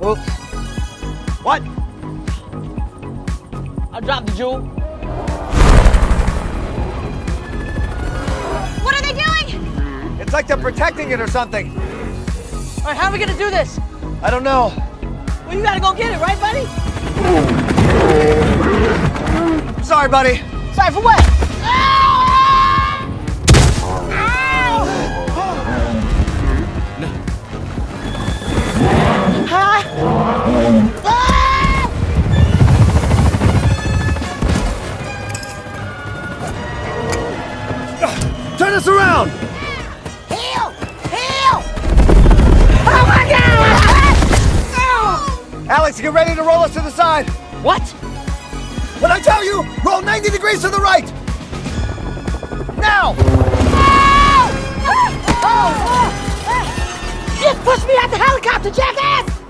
Oops. What? I dropped the jewel. What are they doing? It's like they're protecting it or something. All right, how are we gonna do this? I don't know. Well, you gotta go get it, right, buddy? Sorry, buddy. Sorry for what? Turn us around! Heel! Heel! Oh my God! Alex, get ready to roll us to the side. What? When I tell you, roll 90 degrees to the right! Now! You pushed me out the helicopter, jackass!